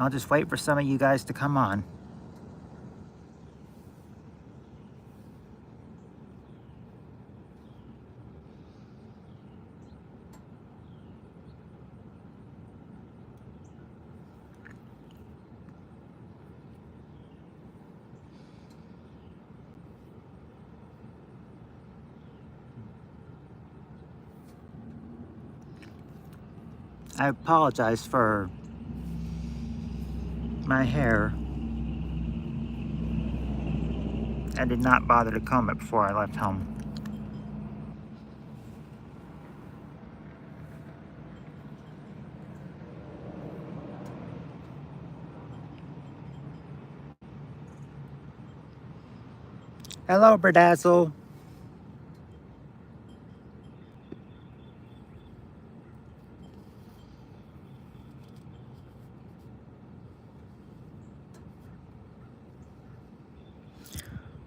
I'll just wait for some of you guys to come on. I apologize for my hair. I did not bother to comb it before I left home. Hello, Berdazzle.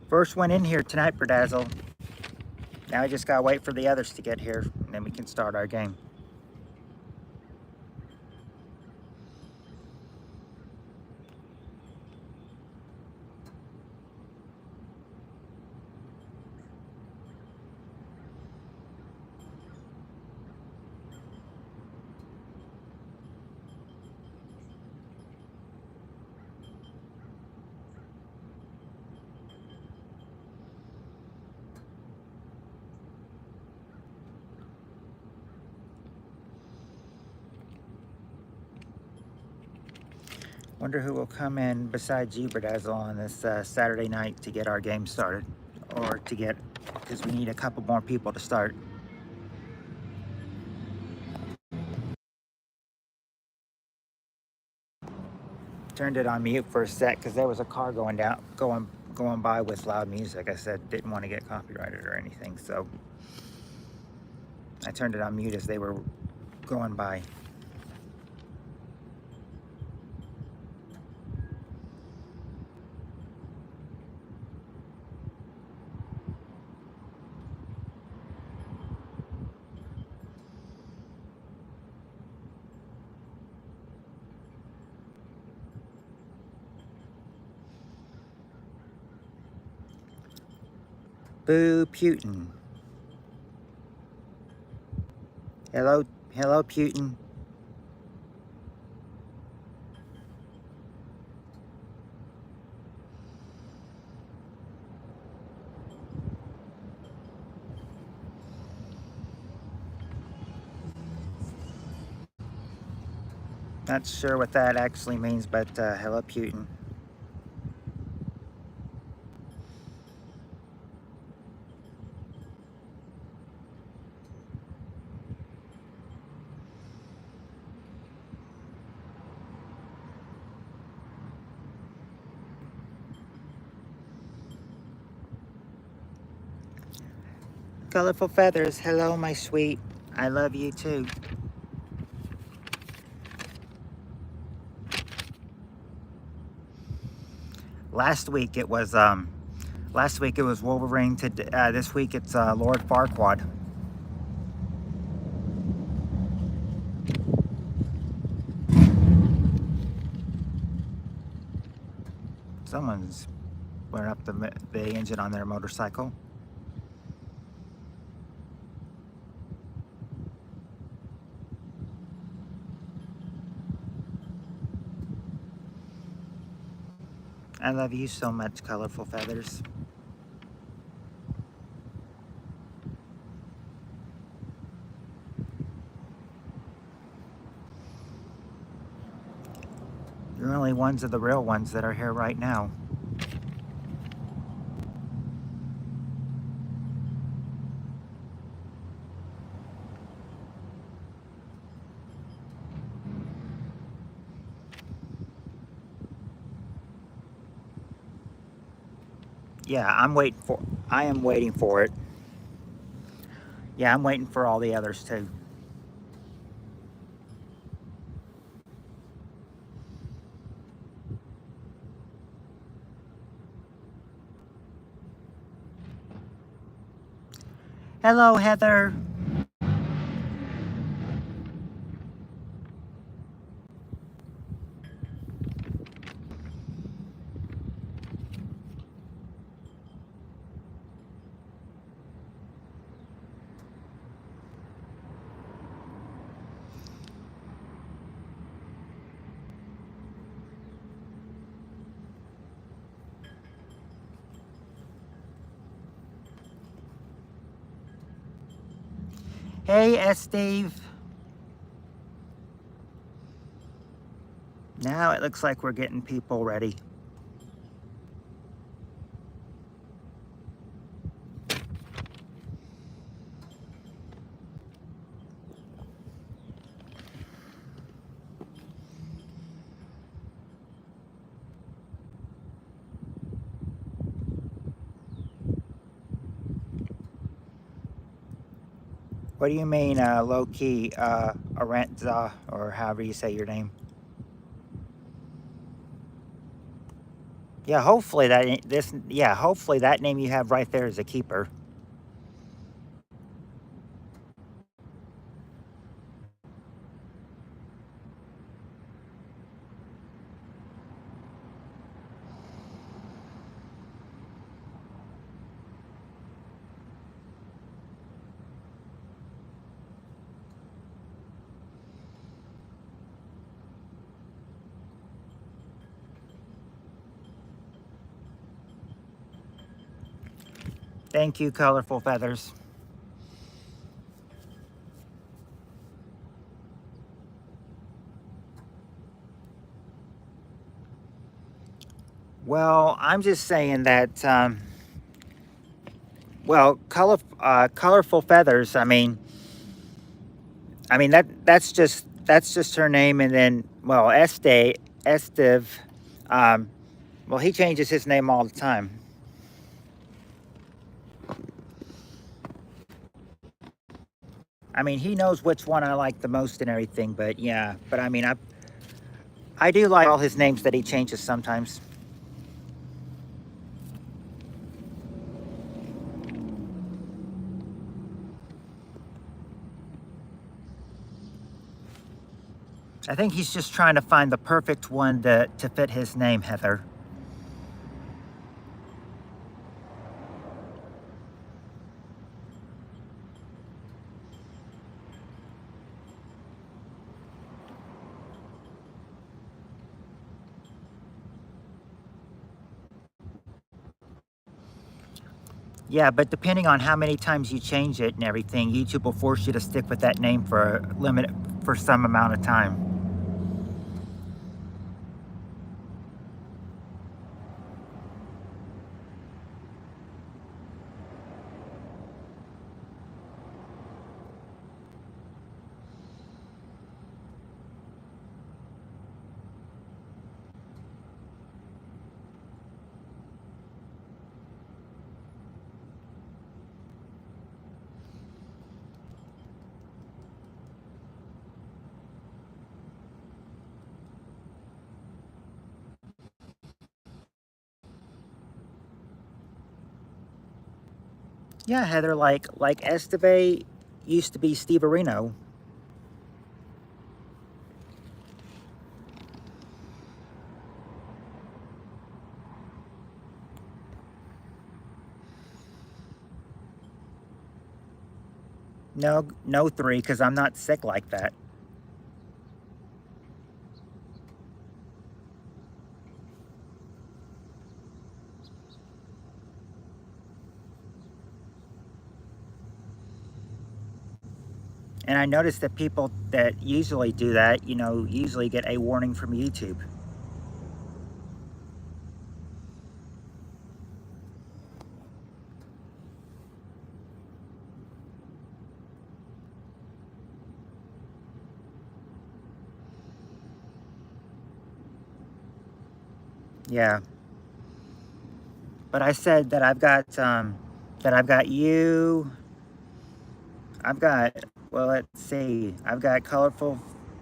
First one in here tonight, Berdazzle. Now I just gotta wait for the others to get here, and then we can start our game. Wonder who will come in besides you, Berdazzle, on this Saturday night to get our game started, or to get, because we need a couple more people to start. Turned it on mute for a sec because there was a car going by with loud music. I said didn't want to get copyrighted or anything, so I turned it on mute as they were going by. Boo Putin. Hello, Putin. Not sure what that actually means, but hello, Putin. Colorful Feathers, hello, my sweet. I love you too. Last week it was Wolverine. This week it's Lord Farquaad. Someone's wearing up the engine on their motorcycle. I love you so much, Colorful Feathers. You're only ones of the real ones that are here right now. Yeah, I am waiting for it. Yeah, I'm waiting for all the others too. Hello, Heather. Hey, Steve. Now it looks like we're getting people ready. What do you mean, low key, Arentza, or however you say your name? Yeah, hopefully hopefully that name you have right there is a keeper. Thank you, Colorful Feathers. Well, I'm just saying that, Colorful Feathers. I mean that's just her name, and then Estive. Um, well, he changes his name all the time. I mean, he knows which one I like the most and everything. But yeah, but I mean, I do like all his names that he changes sometimes. I think he's just trying to find the perfect one to fit his name, Heather. Yeah, but depending on how many times you change it and everything, YouTube will force you to stick with that name for a limit for some amount of time. Yeah, Heather, like Esteve used to be Steve Areno. No, no three, because I'm not sick like that. And I noticed that people that usually do that, usually get a warning from YouTube. Yeah. But I said that I've got you. I've got, well, let's see. I've got Colorful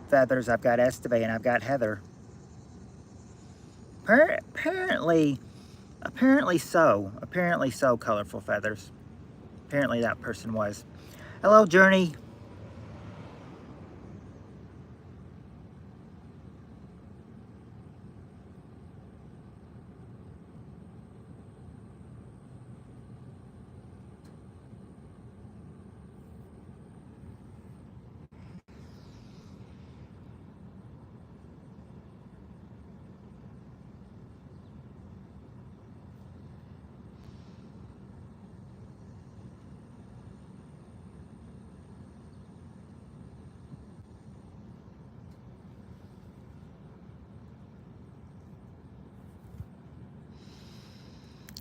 Feathers. I've got Esteve, and I've got Heather. Apparently, apparently so. Colorful Feathers. Apparently that person was. Hello, Journey.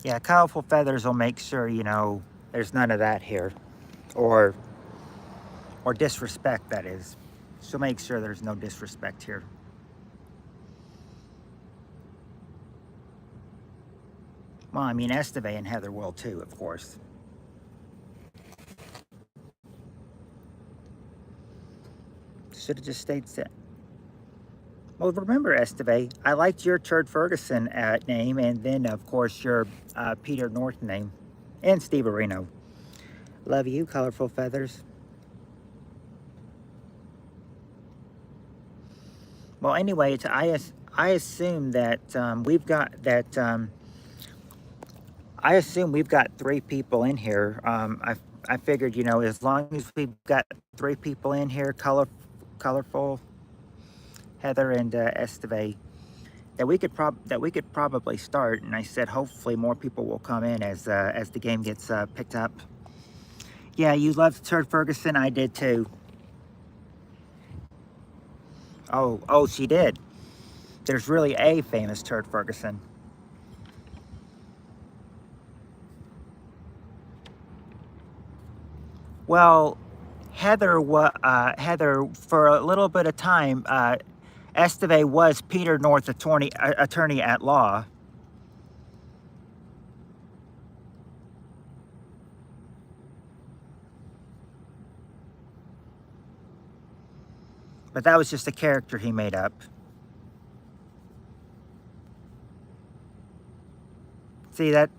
Yeah, colorful feathers will make sure, there's none of that here. Or or disrespect, that is. She'll make sure there's no disrespect here. Well, I mean, Esteve and Heather will too, of course. Should have just stayed set. Well, remember, Esteve, I liked your Turd Ferguson name, and then, of course, your Peter North name, and Steve Areno. Love you, colorful feathers. Well, anyway, I assume that we've got that. I assume we've got three people in here. I figured, as long as we've got three people in here, colorful Heather and Esteve, that we could probably start. And I said, hopefully, more people will come in as the game gets picked up. Yeah, you loved Turd Ferguson. I did too. Oh, she did. There's really a famous Turd Ferguson. Well, Heather, for a little bit of time, Esteve was Peter North attorney at law, but that was just a character he made up. See that?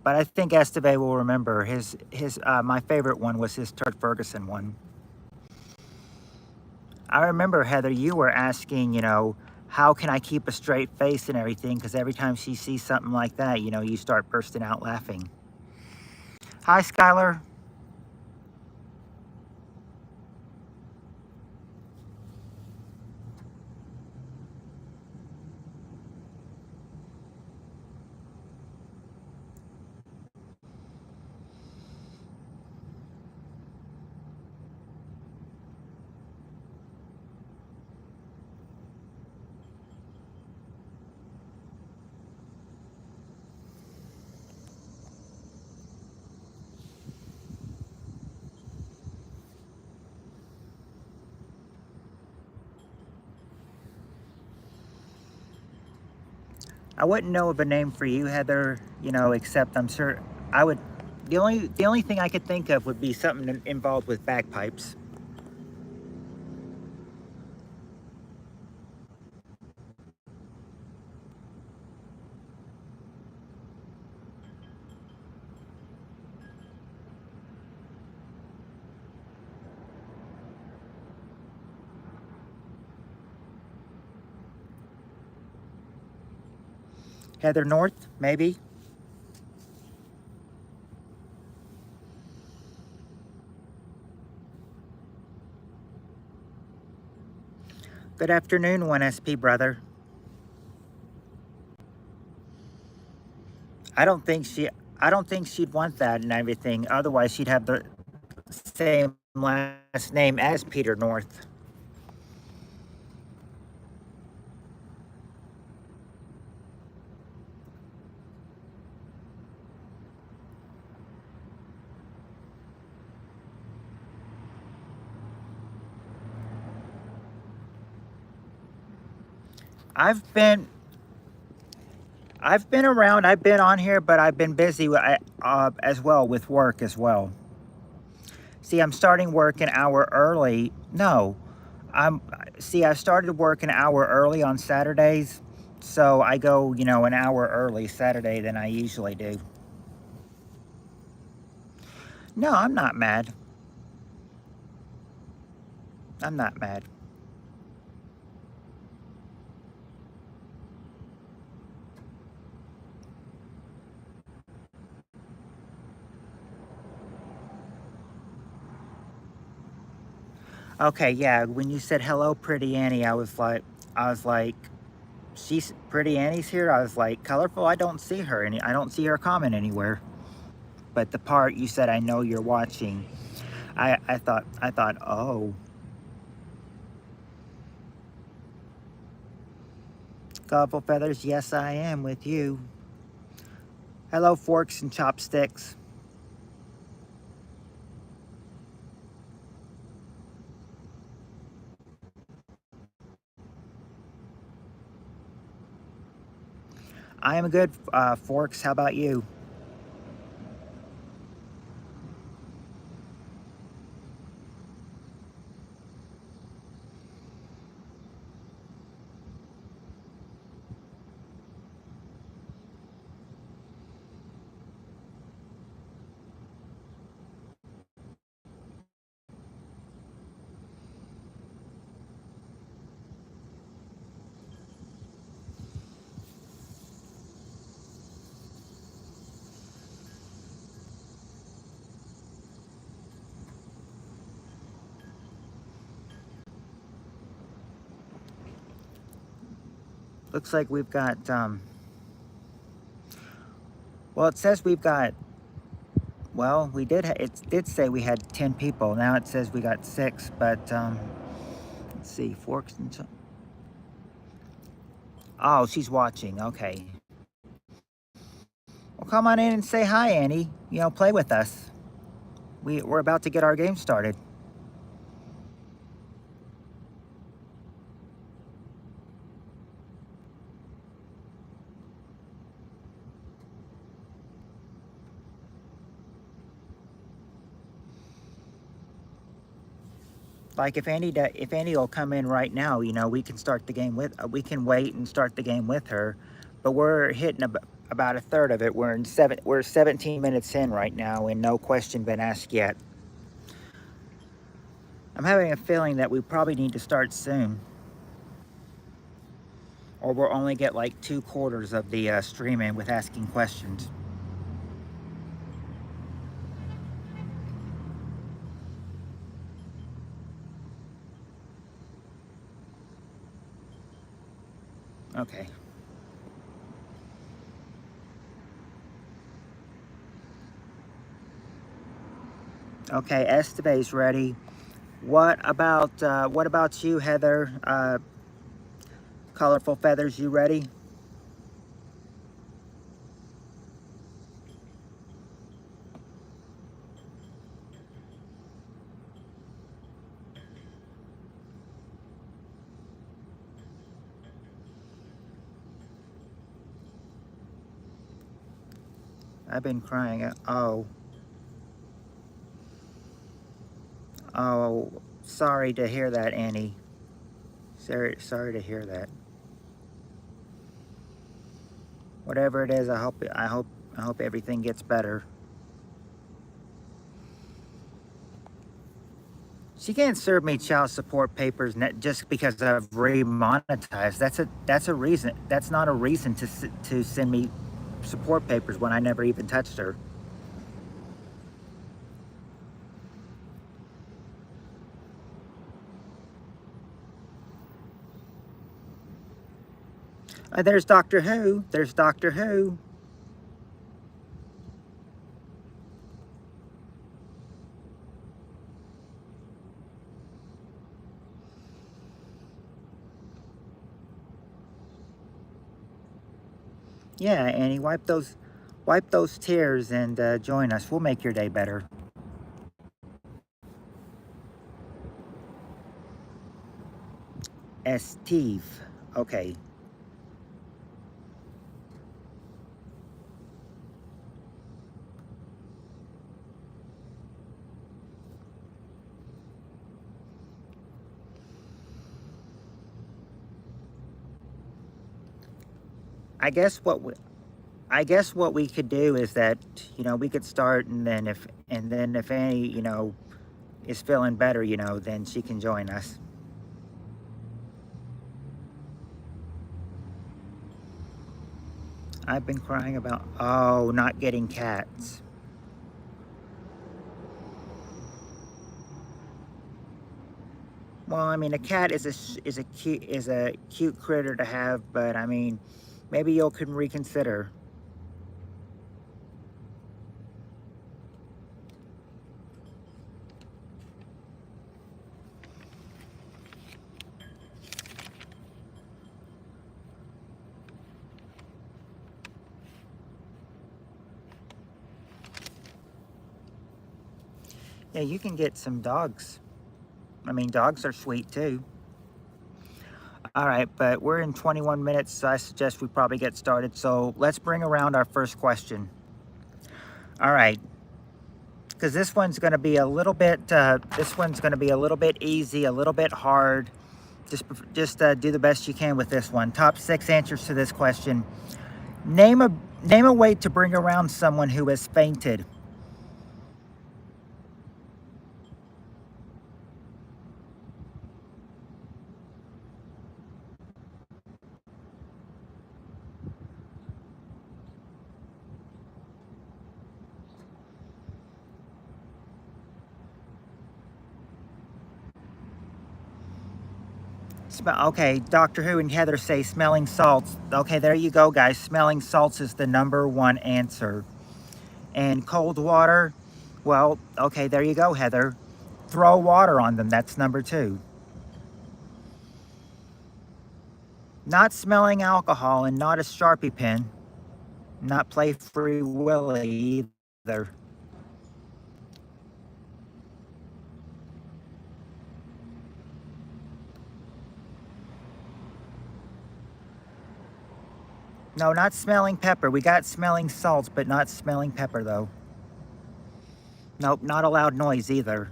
But I think Esteve will remember his. My favorite one was his Turd Ferguson one. I remember, Heather, you were asking, how can I keep a straight face and everything? Because every time she sees something like that, you start bursting out laughing. Hi, Skylar. I wouldn't know of a name for you, Heather. Except I'm sure I would. The only thing I could think of would be something involved with bagpipes. Heather North, maybe. Good afternoon, 1SP brother. I don't think she. I don't think she'd want that and everything. Otherwise, she'd have the same last name as Peter North. I've been I've been around. I've been on here, but I've been busy as well with work as well. See, I'm starting work an hour early. No, I'm. See, I started work an hour early on Saturdays, so I go, an hour early Saturday than I usually do. No, I'm not mad. I'm not mad. Okay, yeah. When you said hello, Pretty Annie, I was like, she's Pretty Annie's here. I was like, colorful. I don't see her I don't see her comment anywhere. but the part you said, I know you're watching, I thought, oh, colorful feathers, yes, I am with you. Hello, forks and chopsticks. I am good, forks. How about you? Looks like we've got, well, it says we've got, well, it did say we had 10 people. Now it says we got 6, but, let's see, forks and oh, she's watching. Okay. Well, come on in and say hi, Annie. You know, play with us. We're about to get our game started. Like if Annie will come in right now, you know, we can start the game with. We can wait and start the game with her, but we're hitting about a third of it. We're 17 minutes in right now, and no question been asked yet. I'm having a feeling that we probably need to start soon, or we'll only get like 2/4 of the stream in with asking questions. Okay. Okay, Estebe's ready. What about you, Heather? Colorful feathers, you ready? I've been crying. Oh, sorry to hear that, Annie. Sorry to hear that. Whatever it is, I hope everything gets better. She can't serve me child support papers just because I've remonetized. That's a reason. That's not a reason to send me support papers when I never even touched her. There's Doctor Who. There's Doctor Who. Yeah, Annie, wipe those tears and join us. We'll make your day better. Steve. Okay. I guess what we, I guess what we could do is that, you know, we could start, and then if Annie, you know, is feeling better, you know, then she can join us. I've been crying about, oh, not getting cats. Well, I mean, a cat is a cute critter to have, but I mean, maybe you can reconsider. Yeah, you can get some dogs. I mean, dogs are sweet too. All right, but we're in 21 minutes, so I suggest we probably get started. So let's bring around our first question. All right, because this one's going to be a little bit. This one's going to be a little bit easy, a little bit hard. Just do the best you can with this one. Top 6 answers to this question. Name a name a way to bring around someone who has fainted. Okay, Doctor Who and Heather say smelling salts. Okay, there you go, guys. Smelling salts is the #1 answer. And cold water, well, okay, there you go, Heather. Throw water on them. That's #2. Not smelling alcohol and not a Sharpie pen. Not play Free Willy either. No, not smelling pepper. We got smelling salts, but not smelling pepper, though. Nope, not a loud noise either.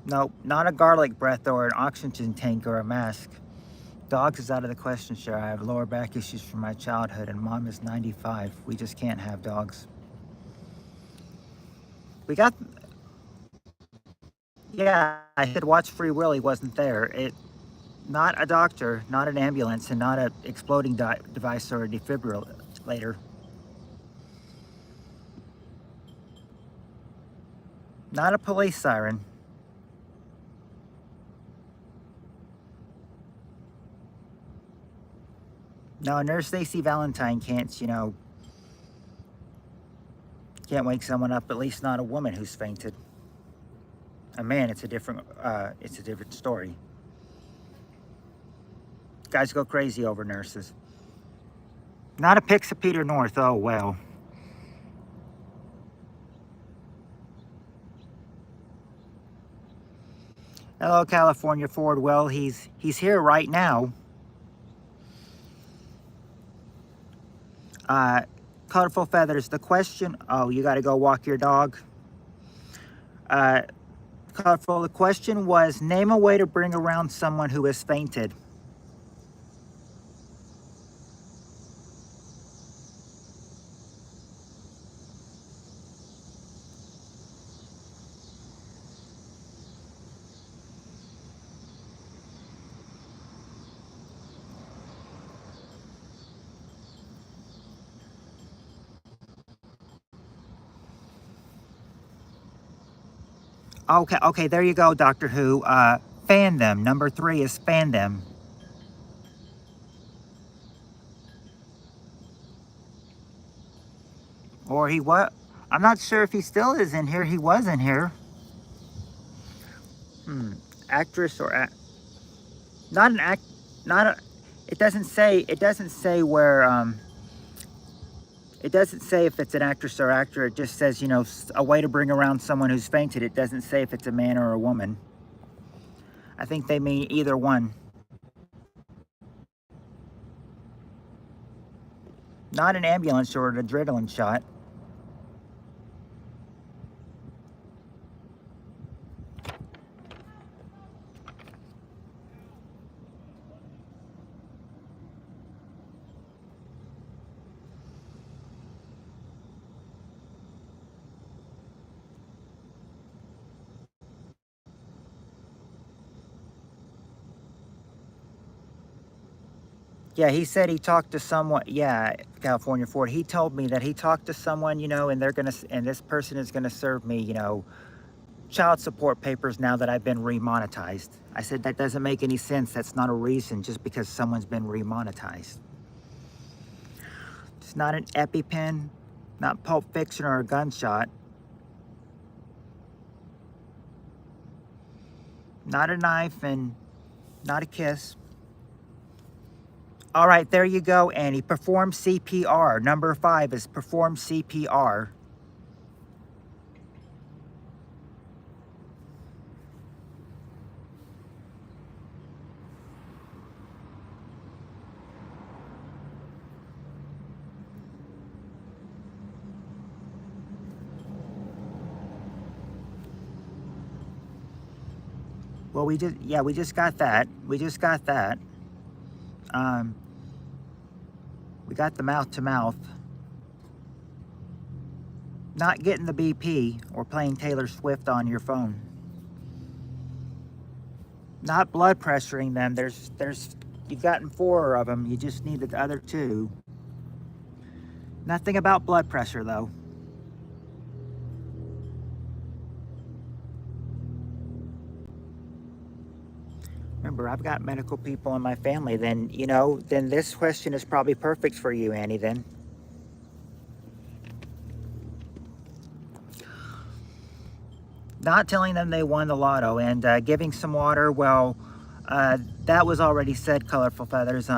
Nope, not a garlic breath or an oxygen tank or a mask. Dogs is out of the question, sure. I have lower back issues from my childhood, and mom is 95. We just can't have dogs. We got, yeah, I said watch Free Willy wasn't there. Not a doctor, not an ambulance, and not a exploding device or a defibrillator. Not a police siren. No, Nurse Stacy Valentine can't wake someone up, at least not a woman who's fainted. A man, it's a different story. Guys go crazy over nurses. Not a Pixapeter North, oh well. Hello, California Ford. Well, he's here right now. Colorful Feathers, the question, oh, you got to go walk your dog. Colorful, the question was, name a way to bring around someone who has fainted. Okay, there you go, Doctor Who. Fan them. #3 is fan them. Or he what? I'm not sure if he still is in here. He was in here. Actress or not an act, not a. It doesn't say. It doesn't say where. It doesn't say if it's an actress or actor. It just says a way to bring around someone who's fainted. It doesn't say if it's a man or a woman. I think they mean either one. Not an ambulance or an adrenaline shot. Yeah, he said he talked to someone. Yeah, California Ford. He told me that he talked to someone, and this person is gonna serve me, child support papers now that I've been remonetized. I said that doesn't make any sense. That's not a reason just because someone's been remonetized. It's not an EpiPen, not Pulp Fiction or a gunshot. Not a knife and not a kiss. All right, there you go, Annie. Perform CPR. Number 5 is perform CPR. Well, we just got that. We just got that. Um, we got the mouth to mouth. Not getting the BP or playing Taylor Swift on your phone. Not blood pressuring them. You've gotten 4 of them. You just need the other 2. Nothing about blood pressure though. Remember, I've got medical people in my family. Then, then this question is probably perfect for you, Annie, then. Not telling them they won the lotto and giving some water. Well, that was already said, Colorful Feathers.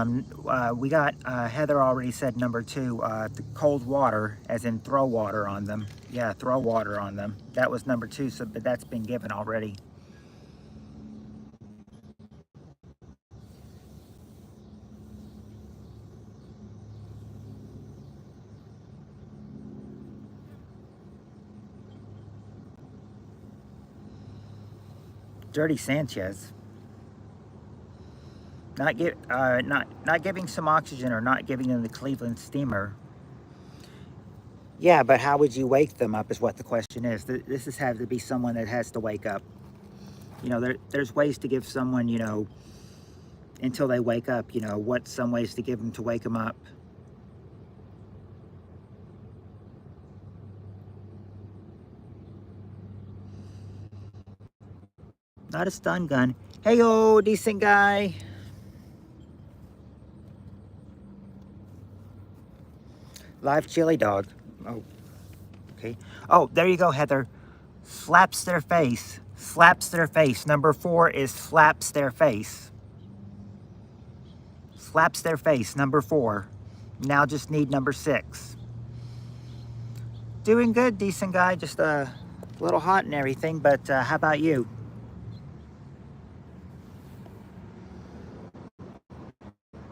We got Heather already said number 2, the cold water, as in throw water on them. Yeah, throw water on them. That was number 2, so but that's been given already. Dirty Sanchez. Not giving some oxygen or not giving them the Cleveland steamer. Yeah, but how would you wake them up is what the question is. This has to be someone that has to wake up. There's ways to give someone, until they wake up, what's some ways to give them to wake them up. Not a stun gun. Hey, oh, decent guy. Live chili dog. Oh, okay. Oh, there you go, Heather. Slaps their face. Slaps their face. Number 4 is slaps their face. Slaps their face. Number 4. Now just need number 6. Doing good, decent guy. Just a little hot and everything, but how about you?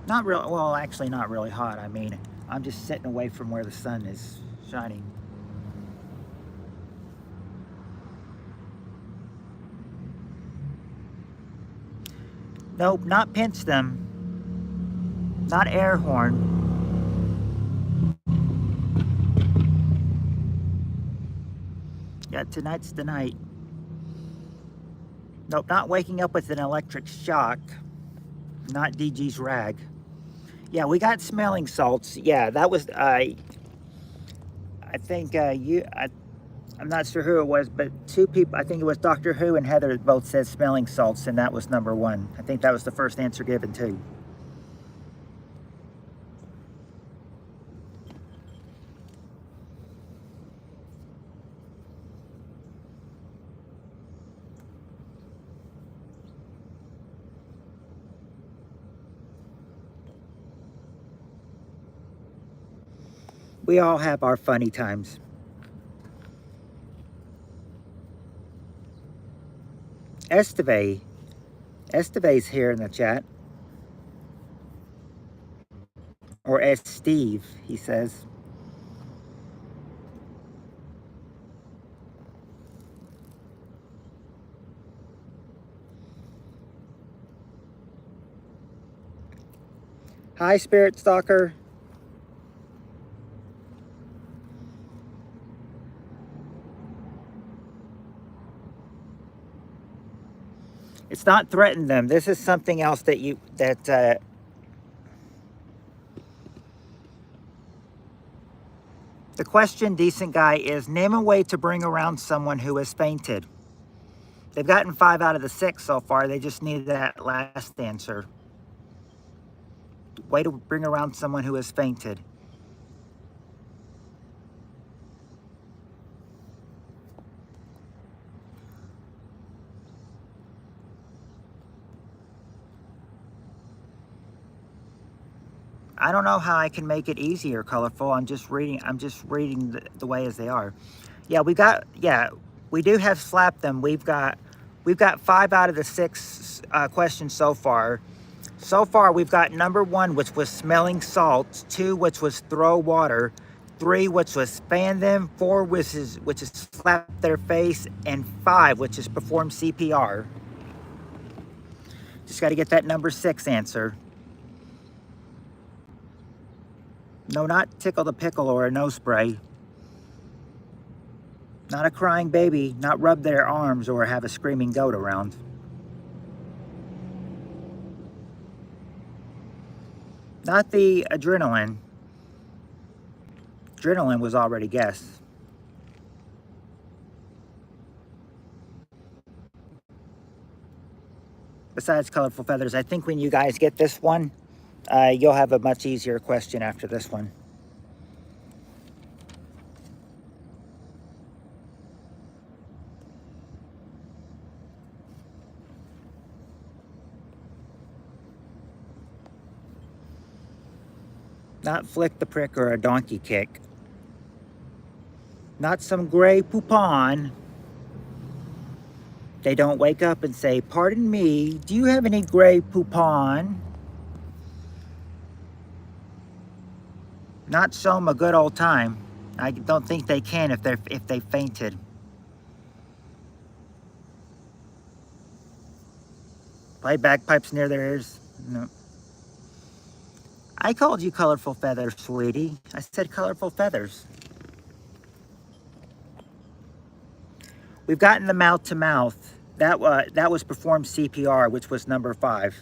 Not real. Well, actually, not really hot. I mean, I'm just sitting away from where the sun is shining. Nope, not pinch them. Not air horn. Yeah, tonight's the night. Nope, not waking up with an electric shock. Not DG's rag. Yeah, we got smelling salts. Yeah, that was, I think I'm not sure who it was, but 2 people, I think it was Doctor Who and Heather, both said smelling salts, and that was number 1. I think that was the first answer given too. We all have our funny times. Esteve's here in the chat. Or as Steve, he says. Hi, Spirit Stalker. It's not threaten them. This is something else that the question, decent guy, is name a way to bring around someone who has fainted. They've gotten 5 out of the 6 so far. They just need that last answer. Way to bring around someone who has fainted. I don't know how I can make it easier, colorful. I'm just reading the way as they are. Yeah, we do have slap them. We've got 5 out of the 6 questions so far. So far, we've got number 1, which was smelling salts, 2, which was throw water, 3, which was fan them, 4, which is slap their face, and 5, which is perform CPR. Just got to get that number 6 answer. No, not tickle the pickle or a nose spray. Not a crying baby, not rub their arms or have a screaming goat around. Not the adrenaline. Adrenaline was already guessed. Besides colorful feathers, I think when you guys get this one, you'll have a much easier question after this one. Not flick the prick or a donkey kick. Not some gray poupon. They don't wake up and say, "Pardon me, do you have any gray poupon?" Not show them a good old time. I don't think they can if they fainted. Play bagpipes near their ears. No. I called you colorful feathers, sweetie. I said colorful feathers. We've gotten the mouth to mouth. That was performed CPR, which was number 5.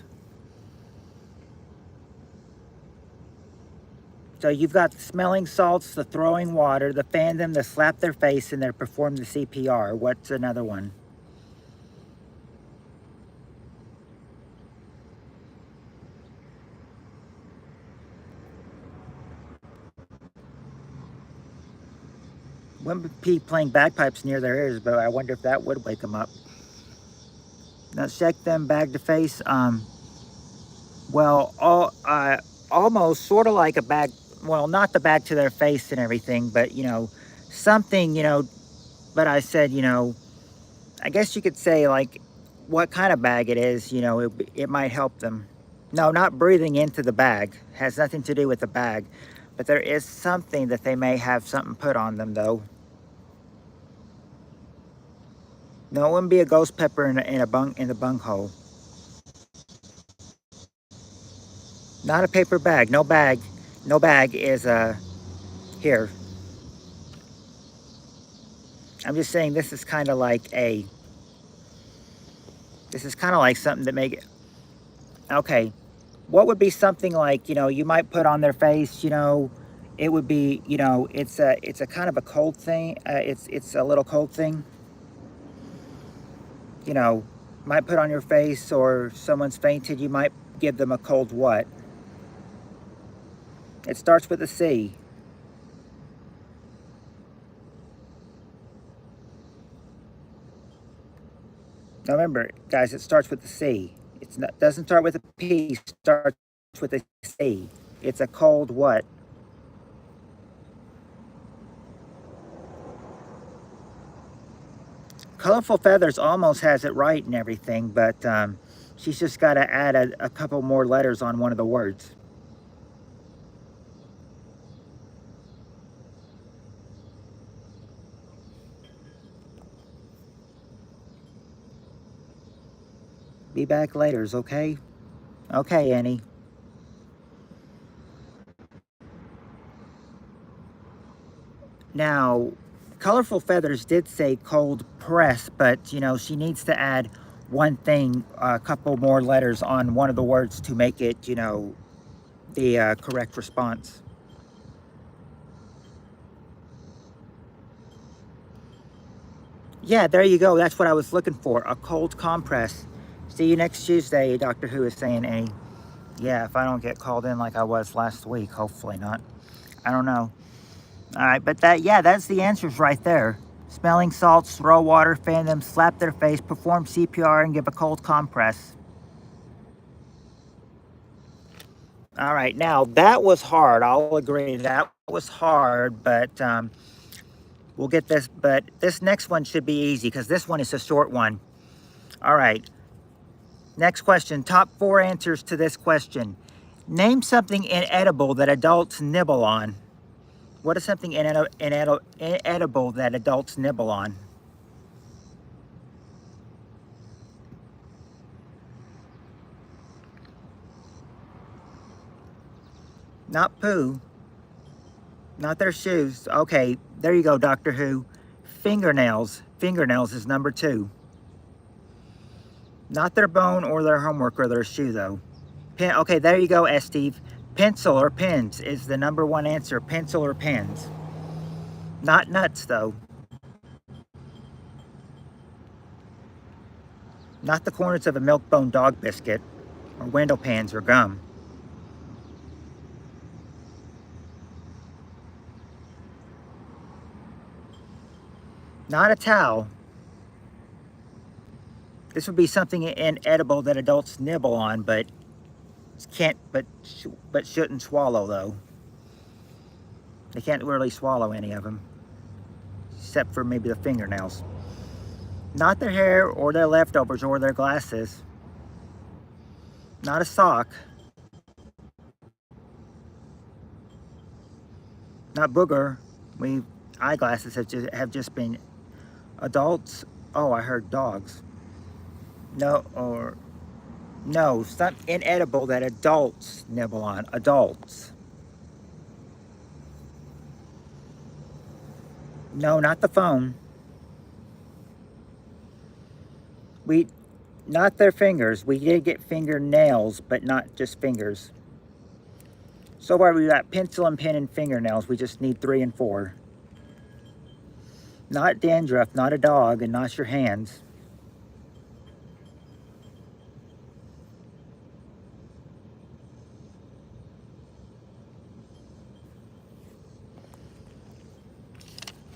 So you've got the smelling salts, the throwing water, the fan them, the slap their face, and the perform the CPR. What's another one? Wouldn't be playing bagpipes near their ears, but I wonder if that would wake them up. Now shake them, bag the face. Well, almost sort of like a bag. Well, not the bag to their face and everything, but something. But I said, I guess you could say like what kind of bag it is. It might help them. No, not breathing into the bag. Has nothing to do with the bag. But there is something that they may have something put on them, though. No, it wouldn't be a ghost pepper in the bung hole. Not a paper bag. No bag. No bag is here. I'm just saying this is kind of like something that make it. Okay. What would be something like, you might put on their face, it would be, it's a kind of a cold thing. It's a little cold thing. Might put on your face, or someone's fainted, you might give them a cold what? It starts with a C. Now remember, guys, it starts with a C. Doesn't start with a P, starts with a C. It's a cold what? Colorful Feathers almost has it right and everything, but she's just got to add a couple more letters on one of the words. Be back later, okay? Okay, Annie. Now, Colorful Feathers did say cold press, but, she needs to add one thing, a couple more letters on one of the words to make it, the correct response. Yeah, there you go. That's what I was looking for, a cold compress. See you next Tuesday, Doctor Who is saying, Annie. Yeah, if I don't get called in like I was last week, hopefully not. I don't know. All right, but that's the answers right there. Smelling salts, throw water, fan them, slap their face, perform CPR, and give a cold compress. All right, now that was hard. I'll agree that was hard, but we'll get this. But this next one should be easy because this one is a short one. All right, next question. Top 4 answers to this question. Name something inedible that adults nibble on. What is something inedible that adults nibble on? Not poo. Not their shoes. Okay, there you go, Doctor Who. Fingernails. Fingernails is number 2. Not their bone or their homework or their shoe, though. Okay, there you go, S. Steve. Pencil or pens is the number 1 answer. Pencil or pens. Not nuts, though. Not the corners of a milk bone dog biscuit or window pans or gum. Not a towel. This would be something inedible that adults nibble on, but can't, but shouldn't swallow, though. They can't really swallow any of them, except for maybe the fingernails. Not their hair or their leftovers or their glasses. Not a sock. Not booger. Eyeglasses have just been adults. Oh, I heard dogs. No, something inedible that adults nibble on. Adults. No, not the phone. Not their fingers. We did get fingernails, but not just fingers. So far we got pencil and pen and fingernails. We just need 3 and 4. Not dandruff, not a dog, and not your hands.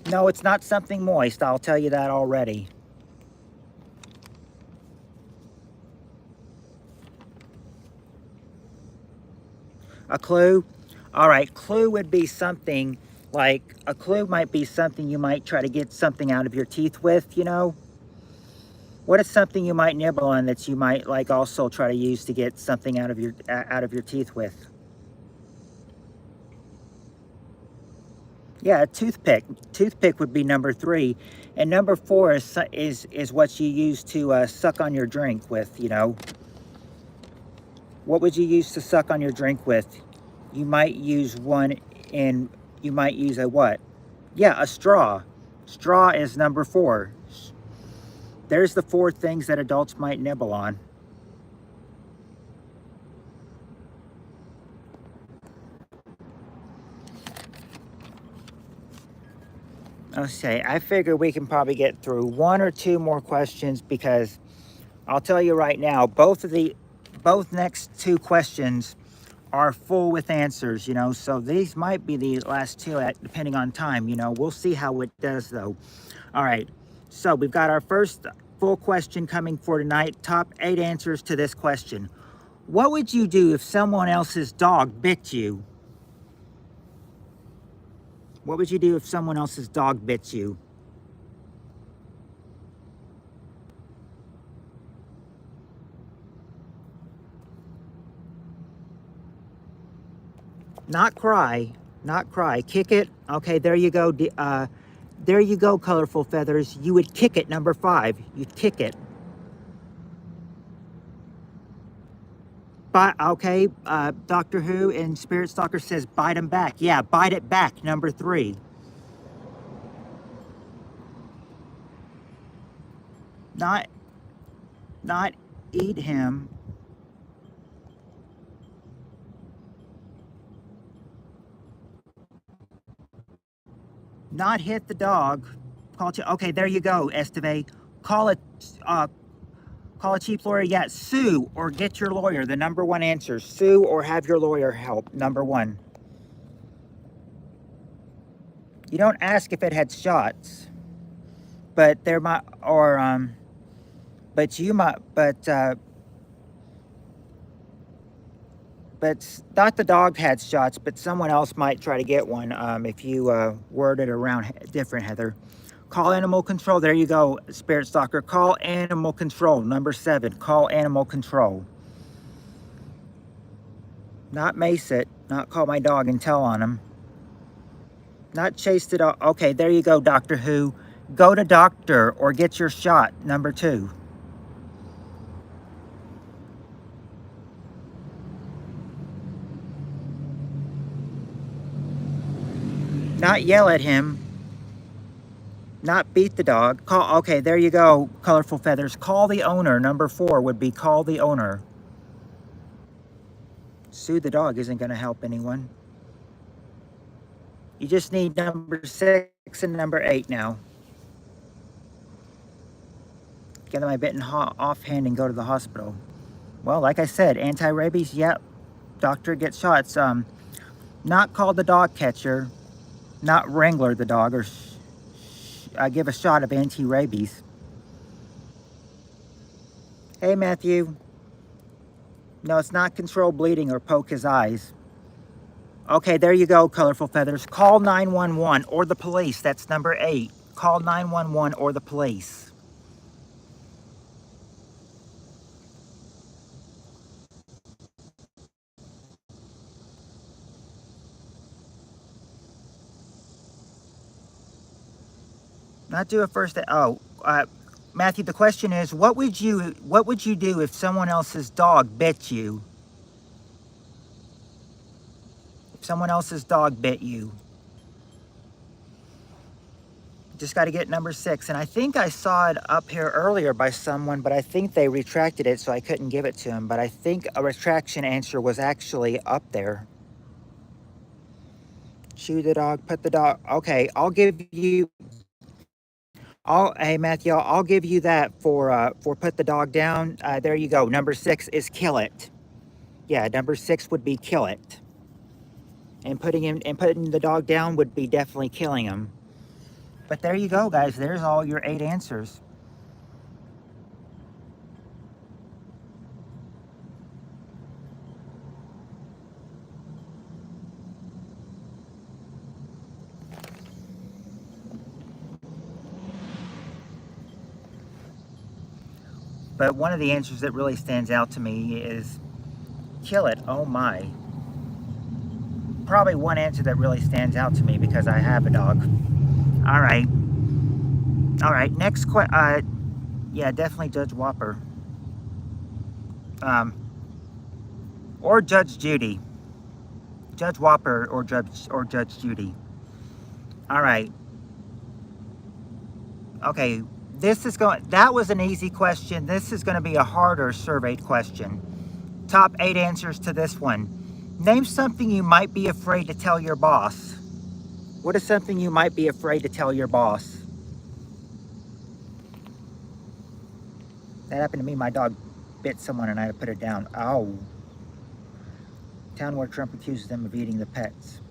No, it's not something moist. I'll tell you that already. A clue? All right, clue would be something like, a clue might be something you might try to get something out of your teeth with, you know? What is something you might nibble on that you might like also try to use to get something out of your teeth with? Yeah, a toothpick. Toothpick would be number 3, and number 4 is what you use to suck on your drink with. You know, what would you use to suck on your drink with? You might use one, and you might use a what? Yeah, a straw. Straw is number 4. There's the 4 things that adults might nibble on. Okay, I figure we can probably get through 1 or 2 more questions because I'll tell you right now, both next 2 questions are full with answers, you know, so these might be the last 2 depending on time, you know. We'll see how it does though. All right, so we've got our first full question coming for tonight. Top 8 answers to this question. What would you do if someone else's dog bit you? What would you do if someone else's dog bit you? Not cry, not cry. Kick it. Okay, there you go. There you go, colorful feathers. You would kick it, number 5. You'd kick it. But okay, Doctor Who and Spirit Stalker says bite them back. Yeah, bite it back, number 3. Not eat him. Not hit the dog. Okay, there you go, Esteve. Call it. Call a chief lawyer. Yeah, sue or get your lawyer. The number 1 answer: sue or have your lawyer help. Number 1. You don't ask if it had shots, but there might, or but you might, but but not the dog had shots, but someone else might try to get one if you word it around different, Heather. Call animal control. There you go, Spirit Stalker. Call animal control. Number 7. Call animal control. Not mace it. Not call my dog and tell on him. Not chase it off. Okay, there you go, Doctor Who. Go to doctor or get your shot. Number 2. Not yell at him. Not beat the dog. Call. Okay, there you go, Colorful Feathers. Call the owner. Number 4 would be call the owner. Sue the dog isn't going to help anyone. You just need number 6 and number 8 now. Get my bitten offhand and go to the hospital. Well, like I said, anti-rabies, yep. Doctor gets shots. Not call the dog catcher. Not wrangler the dog, or give a shot of anti-rabies. Hey, Matthew. No, it's not control bleeding or poke his eyes. Okay, there you go, Colorful Feathers. Call 911 or the police. That's number 8. Call 911 or the police. Not do a first. Matthew, the question is, what would you do if someone else's dog bit you? If someone else's dog bit you, just got to get number 6. And I think I saw it up here earlier by someone, but I think they retracted it, so I couldn't give it to him. But I think a retraction answer was actually up there. Chew the dog, put the dog. Okay, I'll give you. Hey Matthew, I'll give you that for put the dog down. There you go. Number 6 is kill it. Yeah, number 6 would be kill it. And putting the dog down would be definitely killing him. But there you go, guys. There's all your 8 answers. But one of the answers that really stands out to me is kill it. Oh my. Probably one answer that really stands out to me because I have a dog. All right. All right. Next question. Yeah, definitely Judge Whopper. Or Judge Judy. Judge Whopper or Judge Judy. All right. Okay. That was an easy question. This is going to be a harder surveyed question. Top 8 answers to this one. Name something you might be afraid to tell your boss. What is something you might be afraid to tell your boss? That happened to me. My dog bit someone and I had to put it down. Ow. Town where Trump accuses them of eating the pets.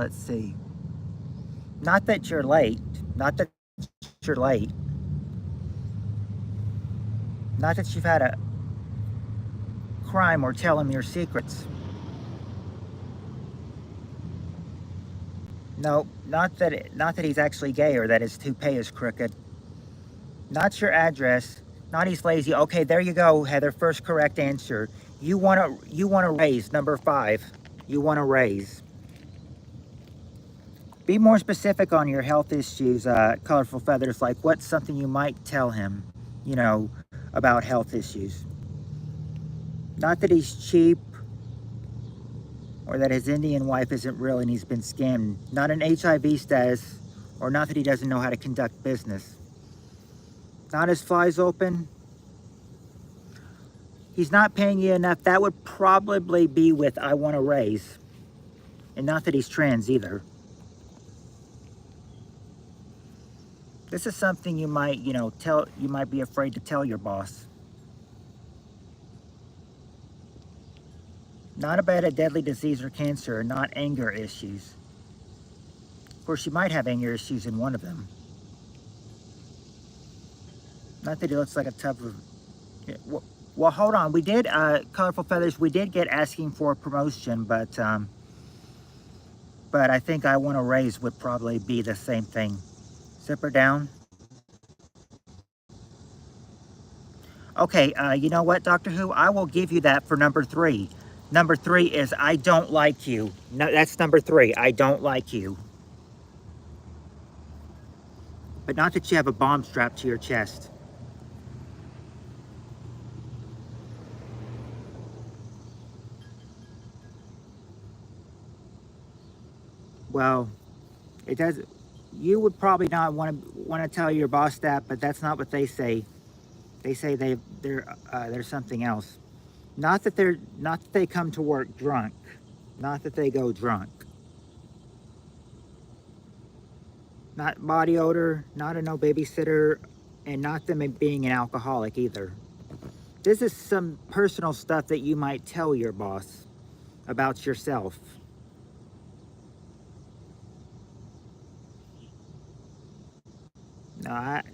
Let's see. Not that you're late. Not that you're late. Not that you've had a crime or tell him your secrets. No, not that he's actually gay or that his toupee is crooked. Not your address. Not he's lazy. Okay, there you go, Heather. First correct answer. You want to raise number 5. You want to raise. Be more specific on your health issues, Colorful Feathers. Like, what's something you might tell him, about health issues? Not that he's cheap or that his Indian wife isn't real and he's been scammed. Not an HIV status, or not that he doesn't know how to conduct business. Not his flies open. He's not paying you enough. That would probably be with I want to raise. And not that he's trans either. This is something you might, you might be afraid to tell your boss. Not about a deadly disease or cancer, not anger issues. course, she might have anger issues in one of them. Not that he looks like a tub of... Yeah, well, hold on. We did, Colorful Feathers, we did get asking for a promotion, but I think I Want to Raise would probably be the same thing. Zipper down. Okay, you know what, Doctor Who? I will give you that for number 3. Number 3 is I Don't Like You. No, that's number 3. I Don't Like You. But not that you have a bomb strapped to your chest. Well, it does. You would probably not want to tell your boss that, but that's not what they say. They say they're something else. Not that they come to work drunk. Not that they go drunk. Not body odor, not a no babysitter, and not them being an alcoholic either. This is some personal stuff that you might tell your boss about yourself. Not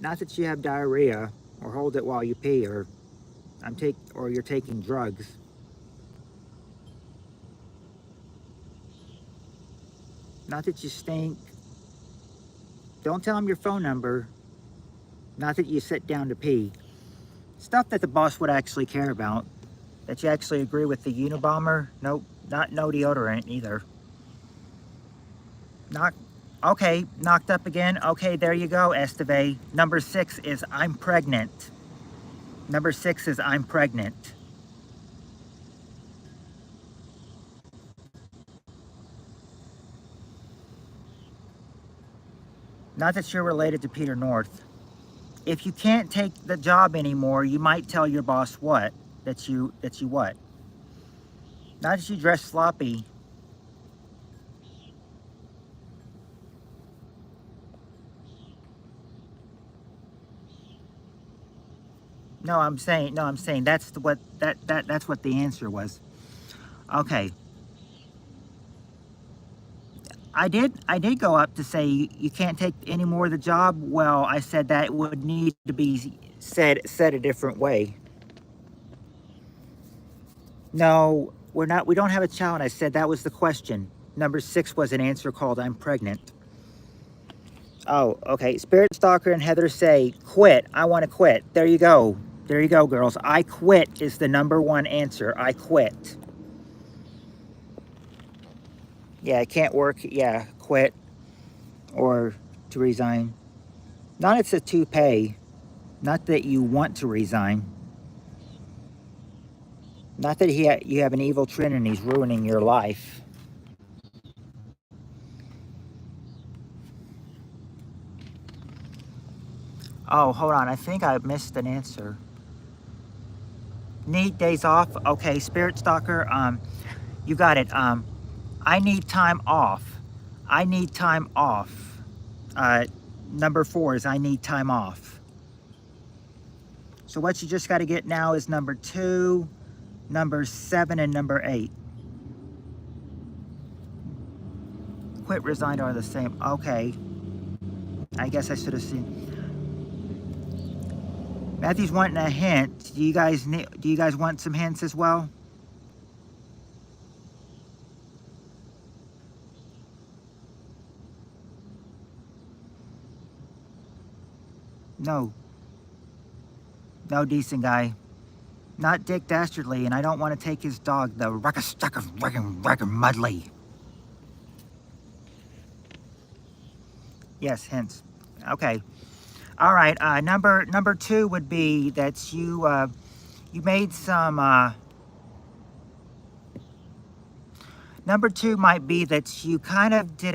that you have diarrhea or hold it while you pee or you're taking drugs. Not that you stink. Don't tell them your phone number. Not that you sit down to pee. Stuff that the boss would actually care about. That you actually agree with the Unabomber. Nope, not no deodorant either. Okay, knocked up again. Okay, there you go, Esteve. Number 6 is I'm pregnant. Number 6 is I'm pregnant. Not that you're related to Peter North. If you can't take the job anymore, you might tell your boss what? That you what? Not that you dress sloppy. No, I'm saying that's what that's what the answer was. Okay. I did go up to say you can't take any more of the job. Well, I said that would need to be said a different way. No, we don't have a child. I said that was the question. Number 6 was an answer called I'm pregnant. Oh, okay. Spirit Stalker and Heather say quit. I want to quit. There you go. There you go, girls. I quit is the number 1 answer. I quit. Yeah, it can't work. Yeah, quit or to resign. Not it's a toupee. Not that you want to resign. Not that you have an evil twin and he's ruining your life. Oh, hold on. I think I missed an answer. Need days off? Okay, Spirit Stalker, you got it. I need time off. I need time off. Number 4 is I need time off. So what you just got to get now is number 2, number 7, and number 8. Quit, resigned are the same. Okay. I guess I should have seen. Matthew's wanting a hint. Do you guys want some hints as well? No. No, decent guy. Not Dick Dastardly, and I don't want to take his dog, the Rucker Mudley. Yes, hints. Okay. All right. Number 2 would be that you made some. Number 2 might be that you kind of did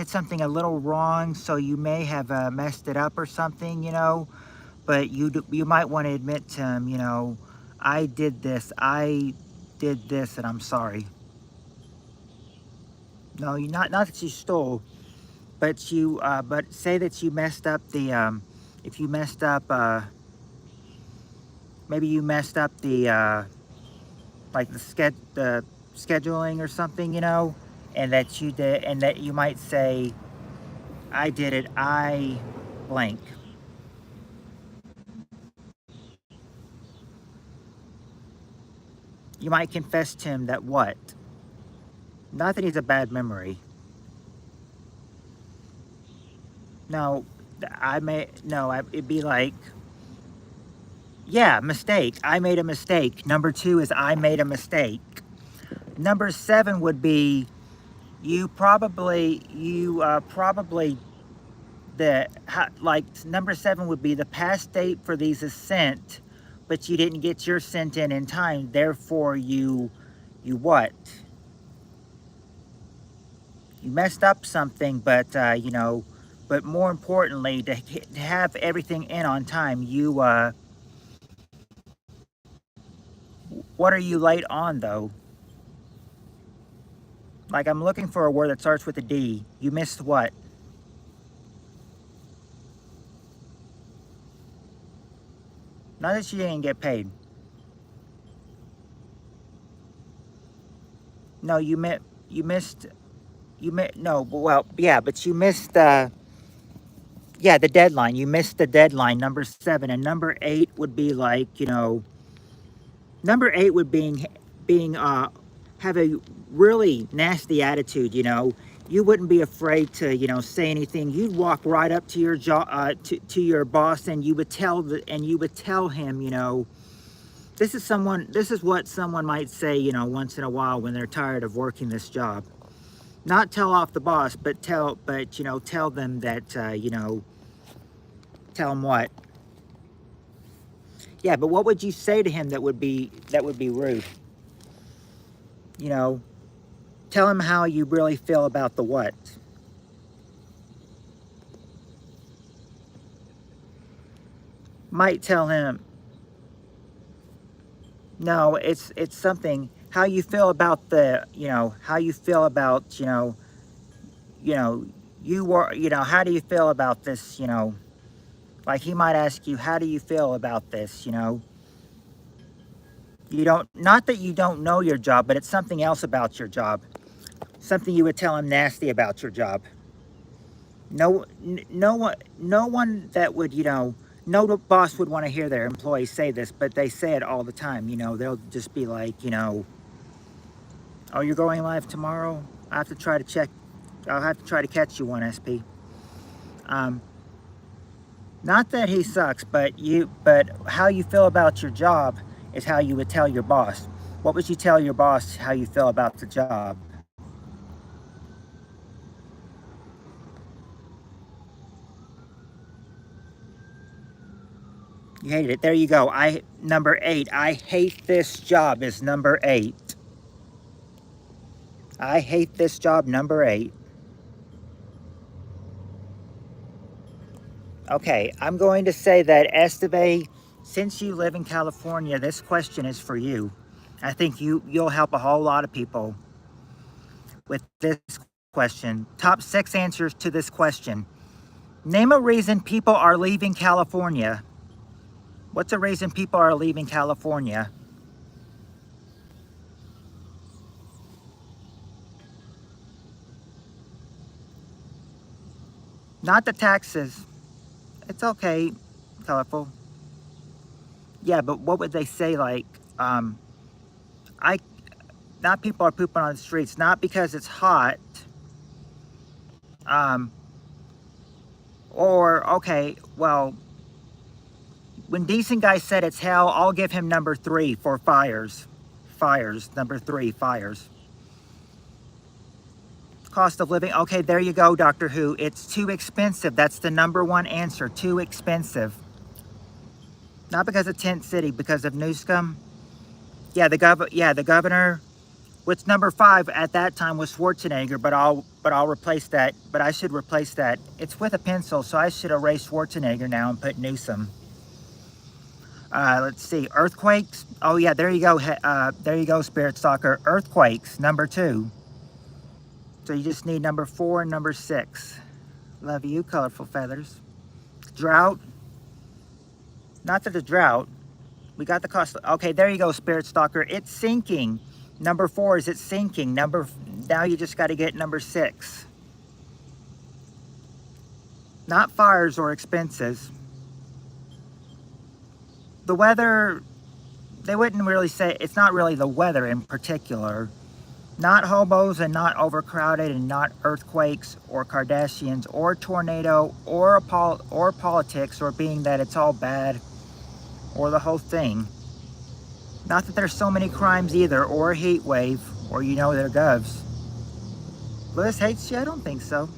something a little wrong, so you may have messed it up or something, you know. But you might want to admit to him, you know, I did this, and I'm sorry. No, you not that you stole, but say that you messed up the if you messed up maybe you messed up the like the scheduling or something, you know, and that you did, and that you might say, I did it, I blank. You might confess to him that what? Not that he's a bad memory. No, it'd be like, yeah, mistake. I made a mistake. Number two is I made a mistake. Number seven would be probably like number seven would be the past date for these is sent, but you didn't get your sent in time. Therefore, you what? You messed up something, but but more importantly, to have everything in on time, what are you late on though? Like I'm looking for a word that starts with a D. You missed what? Not that you didn't get paid. No, no, well, yeah, but you missed yeah, the deadline. You missed the deadline, number seven. And number eight would be like, number eight would being have a really nasty attitude, You wouldn't be afraid to, say anything. You'd walk right up to your to your boss, and you would tell him, this is what someone might say, once in a while when they're tired of working this job. Not tell off the boss, but tell them that, tell them what. Yeah, but what would you say to him that would be rude? You know, tell him how you really feel about the what. Might tell him, no, it's something how you feel about how you feel about, you know, you were, how do you feel about this, like he might ask you, how do you feel about this, You don't, not that you don't know your job, but it's something else about your job. Something you would tell him nasty about your job. No one that would, no boss would want to hear their employees say this, but they say it all the time. They'll just be like, oh, you're going live tomorrow? I have to try to check. I'll have to try to catch you one, SP. Um, Not that he sucks, but how you feel about your job is how you would tell your boss. What would you tell your boss how you feel about the job? You hated it. There you go. Number eight. I hate this job is number eight. I hate this job, number eight. Okay, I'm going to say that Esteve, since you live in California, this question is for you. I think you'll help a whole lot of people with this question. Top 6 answers to this question. Name a reason people are leaving California. What's a reason people are leaving California? Not the taxes. It's okay, colorful. Yeah, but what would they say? Like, I, not people are pooping on the streets, not because it's hot. Um, or okay, well, when Decent Guy said it's hell, I'll give him number 3 for fires. Fires, number 3, fires. Cost of living. Okay, there you go, Doctor Who. It's too expensive. That's the number 1 answer. Too expensive. Not because of Tent City, because of Newscomb. Yeah, the governor. What's number 5 at that time was Schwarzenegger, but I'll replace that. But I should replace that. It's with a pencil, so I should erase Schwarzenegger now and put Newsom. Let's see, earthquakes. Oh yeah, there you go. There you go, Spirit Stalker. Earthquakes, number 2. So you just need number 4 and number 6. Love you, colorful feathers. Drought. Not that the drought. We got the cost. Okay, there you go, Spirit Stalker. It's sinking. Number 4 is it's sinking. now you just got to get number 6. Not fires or expenses. The weather, they wouldn't really say, it's not really the weather in particular. Not hobos and not overcrowded and not earthquakes or Kardashians or tornado or politics or being that it's all bad or the whole thing. Not that there's so many crimes either, or a heat wave, or you know their govs. Liz hates you? I don't think so.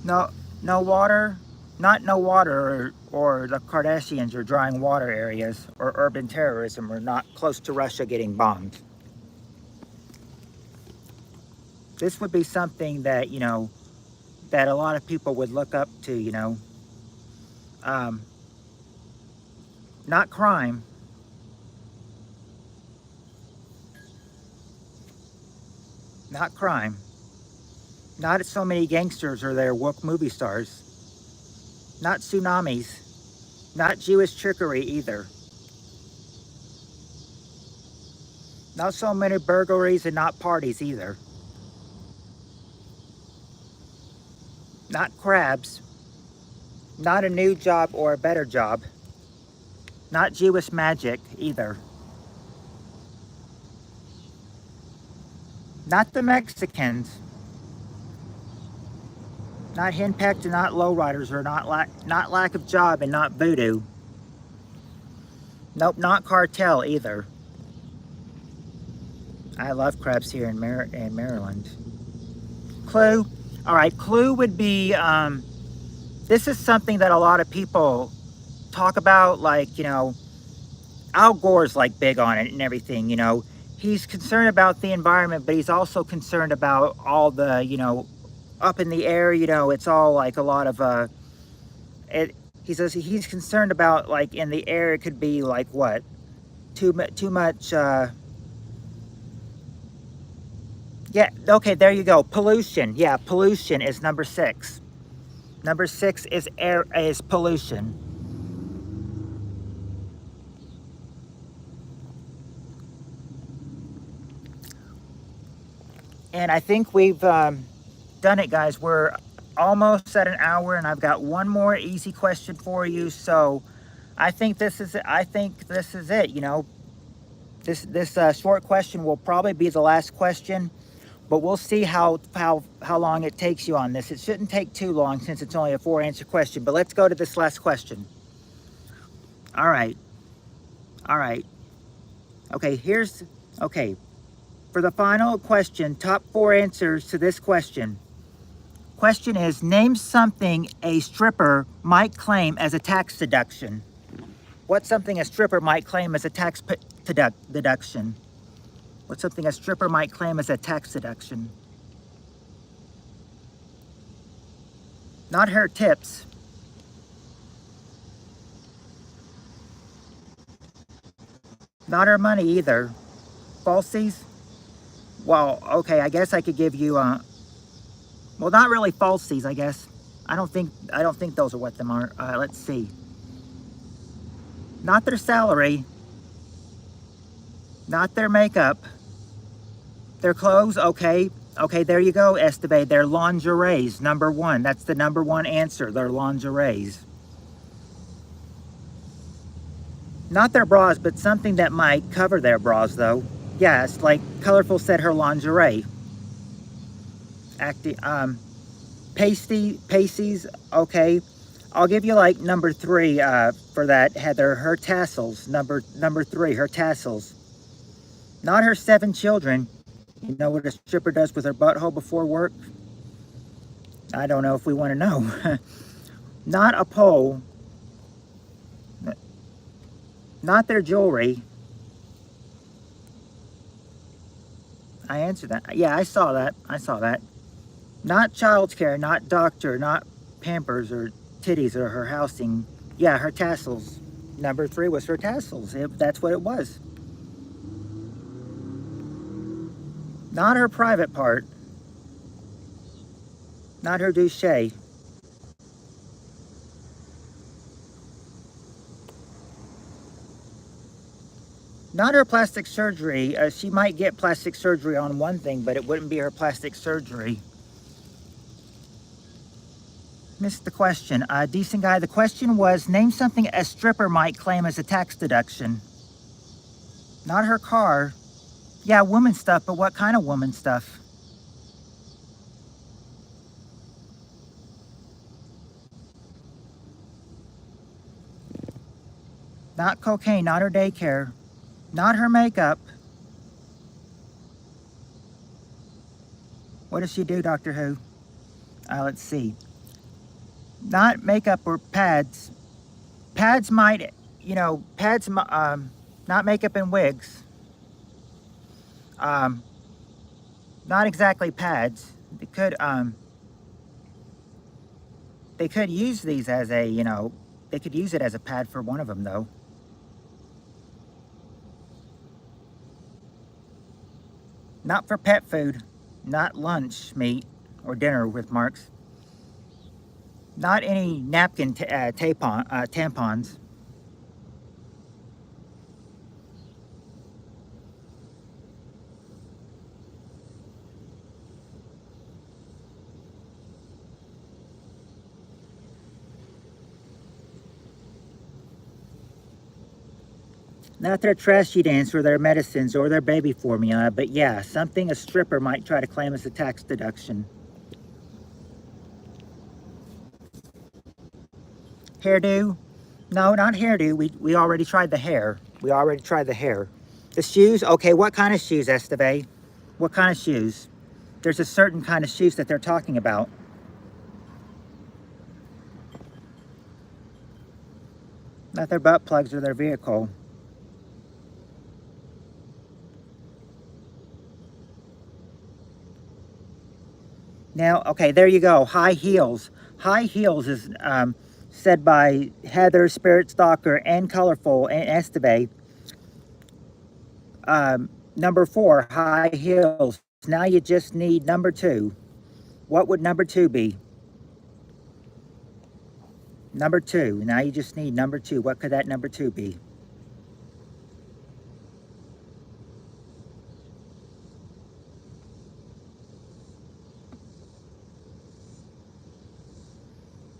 No, no water, not no water, or the Kardashians are drying water areas, or urban terrorism, or not close to Russia getting bombed. This would be something that, you know, that a lot of people would look up to, you know. Not crime. Not crime. Not so many gangsters or their woke movie stars. Not tsunamis. Not Jewish trickery either. Not so many burglaries and not parties either. Not crabs. Not a new job or a better job. Not Jewish magic either. Not the Mexicans. Not henpecked and not lowriders or not lack of job and not voodoo. Nope, not cartel either. I love crabs here in Maryland. Clue. All right, clue would be, this is something that a lot of people talk about, like, you know, Al Gore's like big on it and everything, you know. He's concerned about the environment, but he's also concerned about all the, you know, up in the air, you know, it's all like a lot of, he says he's concerned about, like, in the air, it could be like what? Too much, yeah, okay, there you go. Pollution. Yeah, pollution is number 6. Number 6 is pollution. And I think we've done it, guys. We're almost at an hour, and I've got one more easy question for you. So I think this is it. You know, this short question will probably be the last question, but we'll see how long it takes you on this. It shouldn't take too long since it's only a 4-answer question. But let's go to this last question. All right. Okay. Okay. For the final question, top 4 answers to this question. Question is, name something a stripper might claim as a tax deduction. What's something a stripper might claim as a tax deduction? What's something a stripper might claim as a tax deduction? Not her tips. Not her money either. Falsies? Well, okay, I guess I could give you well, not really falsies, I guess. I don't think those are what them are. Let's see. Not their salary. Not their makeup. Their clothes, okay. Okay, there you go, Esteve. Their lingeries, number 1. That's the number 1 answer, their lingeries. Not their bras, but something that might cover their bras, though. Yes, like Colorful said her lingerie. Pasties, okay. I'll give you like number 3 for that, Heather. Her tassels, number 3, her tassels. Not her 7 children. You know what a stripper does with her butthole before work? I don't know if we want to know. Not a pole. Not their jewelry. I answered that. Yeah, I saw that. Not childcare, not doctor, not Pampers or titties or her housing. Yeah, her tassels. Number 3 was her tassels. That's what it was. Not her private part. Not her douche. Not her plastic surgery. She might get plastic surgery on one thing, but it wouldn't be her plastic surgery. Missed the question. Decent guy, the question was, name something a stripper might claim as a tax deduction. Not her car. Yeah, woman stuff, but what kind of woman stuff? Not cocaine, not her daycare. Not her makeup. What does she do, Doctor Who? Let's see. Not makeup or pads. Pads might, pads, not makeup and wigs. Um, Not exactly pads. They could use these as a, they could use it as a pad for one of them, though. Not for pet food. Not lunch meat or dinner with marks. Not any napkin tampons. Not their trashy dance or their medicines or their baby formula, but yeah, something a stripper might try to claim as a tax deduction. Hairdo? No, not hairdo. We already tried the hair. We already tried the hair. The shoes? Okay, what kind of shoes, Esteve? What kind of shoes? There's a certain kind of shoes that they're talking about. Not their butt plugs or their vehicle. Now, okay, there you go. High heels. High heels is said by Heather, Spirit Stalker, and Colorful, and Esteve. Number 4, high heels. Now you just need number 2. What would number 2 be? Number 2. Now you just need number 2. What could that number 2 be?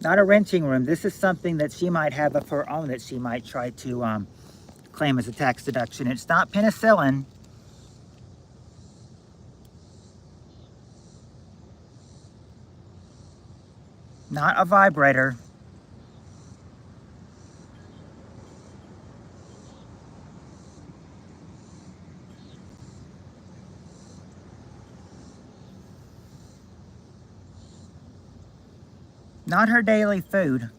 Not a renting room. This is something that she might have of her own that she might try to claim as a tax deduction. It's not penicillin. Not a vibrator. Not her daily food.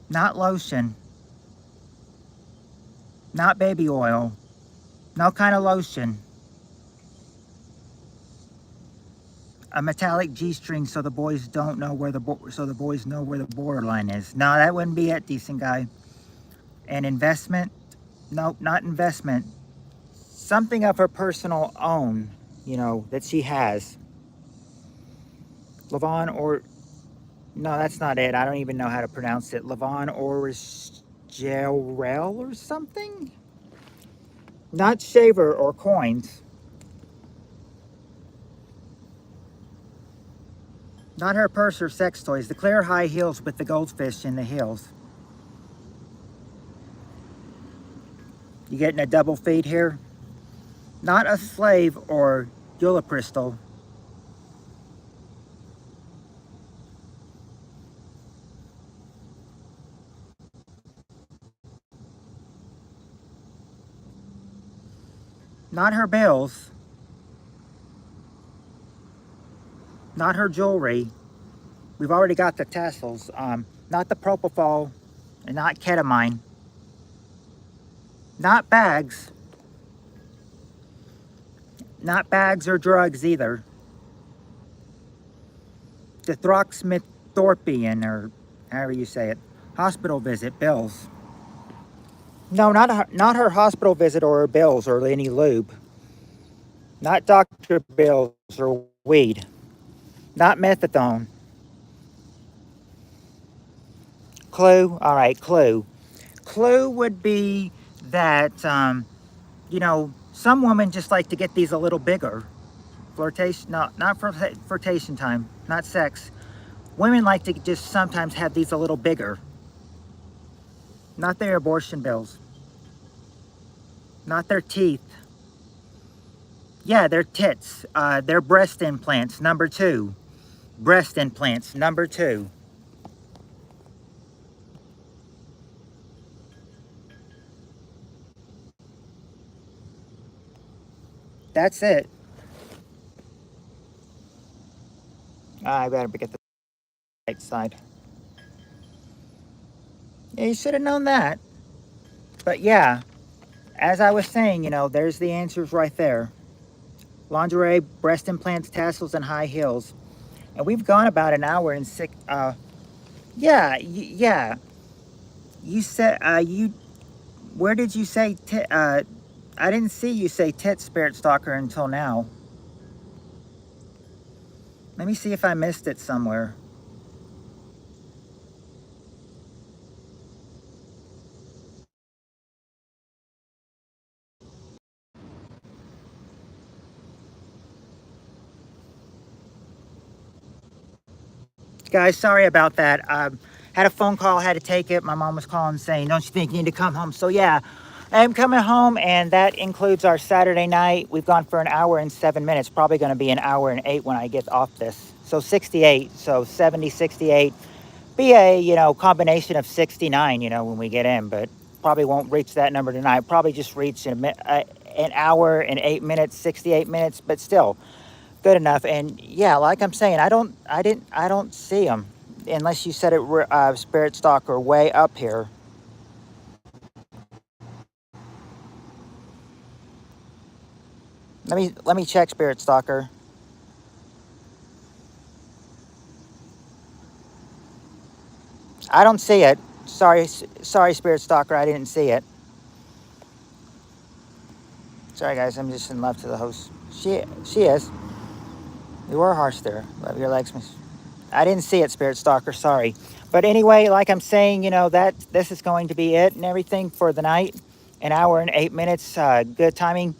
Not lotion. Not baby oil. No kind of lotion. A metallic G-string so the boys don't know where the boys know where the borderline is. No, that wouldn't be it, decent guy. An investment? Nope, not investment. Something of her personal own, that she has. Levon or... No, that's not it. I don't even know how to pronounce it. Levon or Jarrell or something? Not shaver or coins. Not her purse or sex toys. The clear high heels with the goldfish in the heels. You getting a double feed here? Not a slave or Ullapristol. Not her bills. Not her jewelry. We've already got the tassels. Not the propofol and not ketamine. Not bags. Not bags or drugs either. Detroxmethorphan, or however you say it. Hospital visit, bills. No, not her hospital visit or her bills or any lube. Not doctor bills or weed. Not methadone. Clue? All right, clue. Clue would be that, you know, some women just like to get these a little bigger. Flirtation, no, not flirtation time, not sex. Women like to just sometimes have these a little bigger. Not their abortion bills. Not their teeth. Yeah, their tits. Their breast implants, number 2. Breast implants, number 2. That's it. I better get the right side. Yeah, you should have known that. But yeah, as I was saying, you know, there's the answers right there. Lingerie, breast implants, tassels, and high heels. And we've gone about an hour and six. Yeah, yeah. You said you. Where did you say? I didn't see you say tit spirit stalker until now. Let me see if I missed it somewhere. Guys, sorry about that. Had a phone call, had to take it. My mom was calling saying, don't you think you need to come home? So yeah, I'm coming home, and that includes our Saturday night. We've gone for an hour and 7 minutes, probably going to be an hour and 8 when I get off this. So 68, so 70, 68. Be a, you know, combination of 69, you know, when we get in, but probably won't reach that number tonight. Probably just reach an hour and 8 minutes, 68 minutes, but still good enough. And yeah, like I'm saying, I don't see them unless you said it, spirit stalker way up here. Let me check spirit stalker. I don't see it. Sorry, spirit stalker, I didn't see it. Sorry guys, I'm just in love to the host. She is. You were harsh there. Love your legs, miss. I didn't see it, spirit stalker, sorry. But anyway, like I'm saying, you know, that this is going to be it and everything for the night. An hour and 8 minutes, good timing.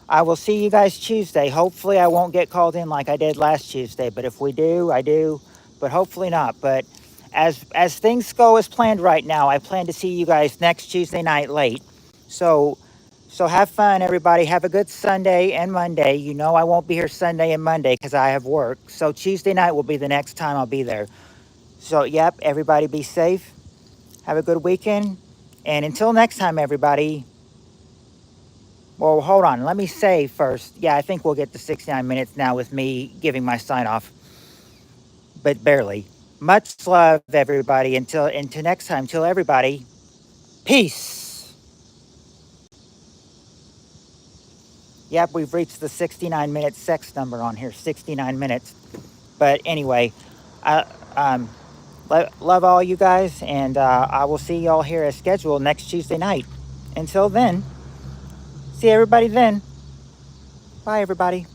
I will see you guys Tuesday. Hopefully I won't get called in like I did last Tuesday, but if we do, I do, but hopefully not. But as things go as planned right now, I plan to see you guys next Tuesday night late. So have fun, everybody. Have a good Sunday and Monday. You know I won't be here Sunday and Monday because I have work. So Tuesday night will be the next time I'll be there. So yep, everybody be safe. Have a good weekend. And until next time, everybody. Well, hold on. Let me say first. Yeah, I think we'll get to 69 minutes now with me giving my sign off, but barely. Much love, everybody. Until next time. Till everybody. Peace. Yep, we've reached the 69-minute sex number on here. 69 minutes. But anyway, I love all you guys, and I will see y'all here as scheduled next Tuesday night. Until then, see everybody then. Bye, everybody.